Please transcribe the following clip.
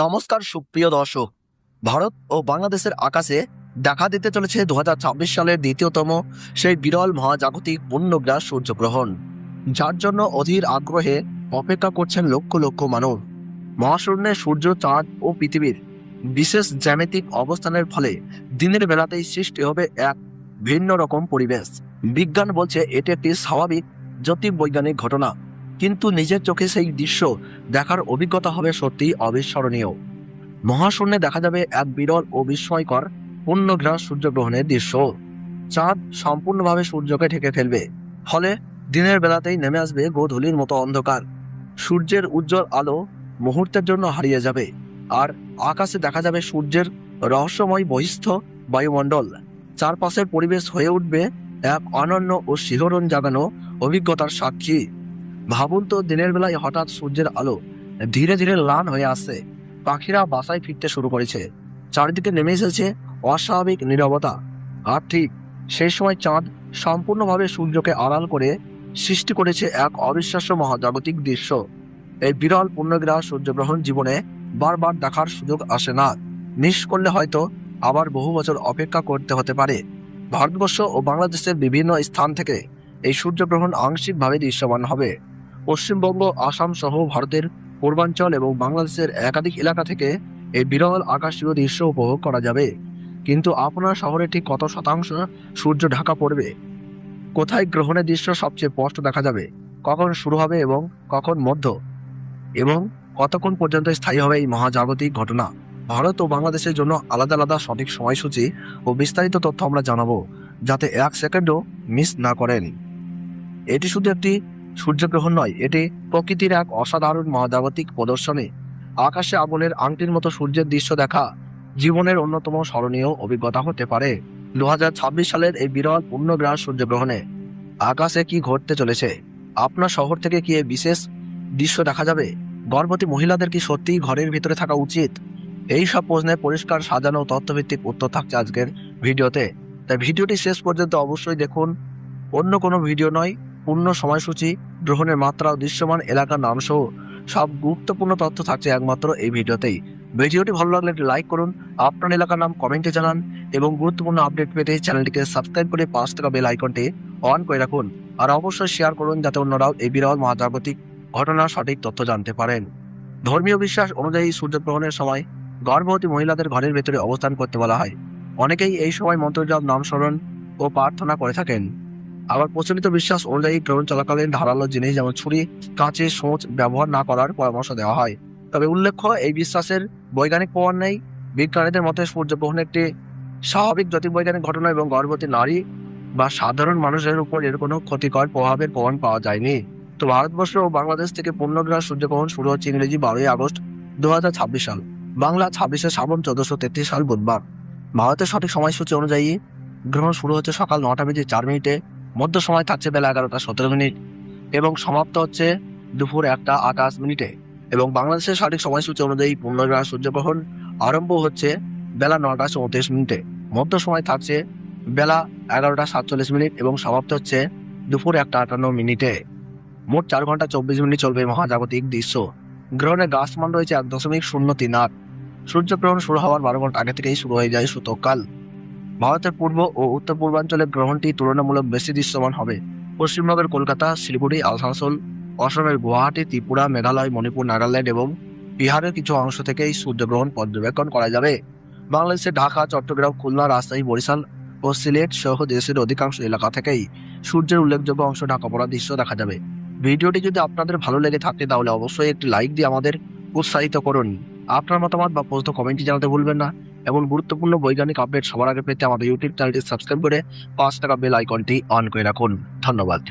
নমস্কার সুপ্রিয় দর্শক। ভারত ও বাংলাদেশের আকাশে দেখা দিতে চলেছে 2026 সালের দ্বিতীয়তম সেই বিরল মহাজাগতিক পূর্ণগ্রাস সূর্যগ্রহণ, যার জন্য অধীর আগ্রহে অপেক্ষা করছেন লক্ষ লক্ষ মানুষ। মহাশূন্যে সূর্য, চাঁদ ও পৃথিবীর বিশেষ জ্যামিতিক অবস্থানের ফলে দিনের বেলাতেই সৃষ্টি হবে এক ভিন্ন রকম পরিবেশ। বিজ্ঞান বলছে এটি একটি স্বাভাবিক জ্যোতির্বৈজ্ঞানিক ঘটনা, কিন্তু নিজের চোখে সেই দৃশ্য দেখার অভিজ্ঞতা হবে সত্যিই অবিস্মরণীয়। মহাশূন্যে দেখা যাবে এক বিরল ও বিস্ময়কর পূর্ণগ্রাস সূর্যগ্রহণের দৃশ্য। চাঁদ সম্পূর্ণভাবে সূর্যকে ঢেকে ফেলবে, ফলে দিনের বেলাতেই নেমে আসবে গোধূলির মতো অন্ধকার। সূর্যের উজ্জ্বল আলো মুহূর্তের জন্য হারিয়ে যাবে, আর আকাশে দেখা যাবে সূর্যের রহস্যময় বহিস্থ বায়ুমণ্ডল। চারপাশের পরিবেশ হয়ে উঠবে এক অনন্য ও শিহরণ জাগানো অভিজ্ঞতার সাক্ষী। ভাবুন তো, দিনের বেলায় হঠাৎ সূর্যের আলো ধীরে ধীরে ম্লান হয়ে আসছে, পাখিরা বাসায় ফিরতে শুরু করেছে, চারিদিকে নেমে এসেছে অস্বাভাবিক নীরবতা। আর ঠিক সেই সময় চাঁদ সম্পূর্ণভাবে সূর্যকে আড়াল করে সৃষ্টি করেছে এক অবিশ্বাস্য মহাজাগতিক দৃশ্য। এই বিরল পূর্ণগ্রাস সূর্যগ্রহণ জীবনে বারবার দেখার সুযোগ আসে না। মিস করলে হয়তো আবার বহু বছর অপেক্ষা করতে হতে পারে। ভারতবর্ষ ও বাংলাদেশের বিভিন্ন স্থান থেকে এই সূর্যগ্রহণ আংশিকভাবে দৃশ্যমান হবে। পশ্চিমবঙ্গ, আসাম সহ ভারতের পূর্বাঞ্চল এবং বাংলাদেশের একাধিক এলাকা থেকে এই বিরল আকাশীয় দৃশ্য উপভোগ করা যাবে। কিন্তু আপনার শহরে ঠিক কত শতাংশ সূর্য ঢাকা পড়বে? কোথায় গ্রহণের দৃশ্য সবচেয়ে স্পষ্ট দেখা যাবে? কখন শুরু হবে এবং কখন মধ্য, এবং কতক্ষণ পর্যন্ত স্থায়ী হবে এই মহাজাগতিক ঘটনা? ভারত ও বাংলাদেশের জন্য আলাদা আলাদা সঠিক সময়সূচি ও বিস্তারিত তথ্য আমরা জানাবো, যাতে এক সেকেন্ডও মিস না করেন। এটি শুধু একটি সূর্যগ্রহণ নয়, এটি প্রকৃতির এক অসাধারণ মহাজাগতিক প্রদর্শনী। আকাশে আগুনের আংটির মতো সূর্যের দৃশ্য দেখা জীবনের অন্যতম স্মরণীয় অভিজ্ঞতা হতে পারে। 2026 সালের এই বিরল পূর্ণগ্রাস সূর্যগ্রহণে আকাশে কি ঘটতে চলেছে? আপনার শহর থেকে কি এই বিশেষ দৃশ্য দেখা যাবে? গর্ভবতী মহিলাদের কি সত্যিই ঘরের ভিতরে থাকা উচিত? এই সব প্রশ্নের পরিষ্কার, সাজানো তথ্যভিত্তিক উত্তর থাকছে আজকের ভিডিওতে। তাই ভিডিওটি শেষ পর্যন্ত অবশ্যই দেখুন। অন্য কোনো ভিডিও নয়, পূর্ণ সময়সূচি, গ্রহণের মাত্রা ও দৃশ্যমান এলাকার নাম সহ সব গুরুত্বপূর্ণ তথ্য থাকছে একমাত্র এই ভিডিওতেই। ভিডিওটি ভালো লাগলে একটি লাইক করুন, আপনার এলাকার নাম কমেন্টে জানান, এবং গুরুত্বপূর্ণ আপডেট পেতে চ্যানেলটিকে সাবস্ক্রাইব করে পাশ থাকা বেল আইকনটি অন করে রাখুন। আর অবশ্যই শেয়ার করুন, যাতে অন্যরাও এই বিরল মহাজাগতিক ঘটনার সঠিক তথ্য জানতে পারেন। ধর্মীয় বিশ্বাস অনুযায়ী সূর্যগ্রহণের সময় গর্ভবতী মহিলাদের ঘরের ভেতরে অবস্থান করতে বলা হয়। অনেকেই এই সময় মন্ত্রজপ, নাম স্মরণ ও প্রার্থনা করে থাকেন। আবার প্রচলিত বিশ্বাস অনুযায়ী গ্রহণ চলাকালীন ধারালো জিনিস যেমন ছুরি, কাঁচি, সূঁচ ব্যবহার না করার পরামর্শ দেওয়া হয়। তবে উল্লেখ্য, এই বিশ্বাসের বৈজ্ঞানিক প্রমাণ নেই। বিজ্ঞানীদের মতে সূর্যগ্রহণ একটি স্বাভাবিক জ্যোতির্বৈজ্ঞানিক ঘটনা এবং গর্ভবতী নারী বা সাধারণ মানুষের উপর এর কোনো ক্ষতিকর প্রভাবের প্রমাণ পাওয়া যায়নি। তো ভারতবর্ষ ও বাংলাদেশ থেকে পূর্ণগ্রাস সূর্যগ্রহণ শুরু হচ্ছে ইংরেজি 12ই আগস্ট 2026 সাল, বাংলা 26শে শ্রাবণ 1433 সাল বুধবার। ভারতের সঠিক সময়সূচি অনুযায়ী গ্রহণ শুরু হচ্ছে সকাল 9:04 মধ্য সময় থাকছে বেলা 11:17 এবং সমাপ্ত হচ্ছে দুপুর 1:28। এবং বাংলাদেশের সঠিক সময়সূচি অনুযায়ী পূর্ণগ্রাস সূর্যগ্রহণ আরম্ভ হচ্ছে বেলা 9:34, মধ্য সময় থাকছে বেলা 11:47 এবং সমাপ্ত হচ্ছে দুপুর 1:58। মোট 4 ঘন্টা 24 মিনিট চলবে মহাজাগতিক দৃশ্য। গ্রহণের গাছমান রয়েছে 1.038। সূর্যগ্রহণ শুরু হওয়ার 12 ঘন্টা আগে থেকেই শুরু হয়ে যায় সূতককাল। ভারতের পূর্ব ও উত্তর পূর্বাঞ্চলে গ্রহণটি তুলনামূলক বেশি দৃশ্যমান হবে। পশ্চিমবঙ্গের কলকাতা, শিলিগুড়ি, আসানসোল, অসমের গুয়াহাটি, ত্রিপুরা, মেঘালয়, মণিপুর, নাগাল্যান্ড এবং বিহারের কিছু অংশ থেকে এই সূর্যগ্রহণ পর্যবেক্ষণ করা যাবে। বাংলাদেশের ঢাকা, চট্টগ্রাম, খুলনা, রাজশাহী, বরিশাল ও সিলেট সহ দেশের অধিকাংশ এলাকা থেকেই সূর্যের উল্লেখযোগ্য অংশ ঢাকা পড়ার দৃশ্য দেখা যাবে। ভিডিওটি যদি আপনাদের ভালো লেগে থাকে তাহলে অবশ্যই একটি লাইক দিয়ে আমাদের উৎসাহিত করুন। আপনার মতামত বা প্রশ্ন কমেন্টে জানাতে ভুলবেন না। এমন গুরুত্বপূর্ণ বৈজ্ঞানিক আপডেট সবার আগে পেতে আমাদের ইউটিউব চ্যানেলটি সাবস্ক্রাইব করে পাশ থাকা বেল আইকনটি অন করে রাখুন। ধন্যবাদ।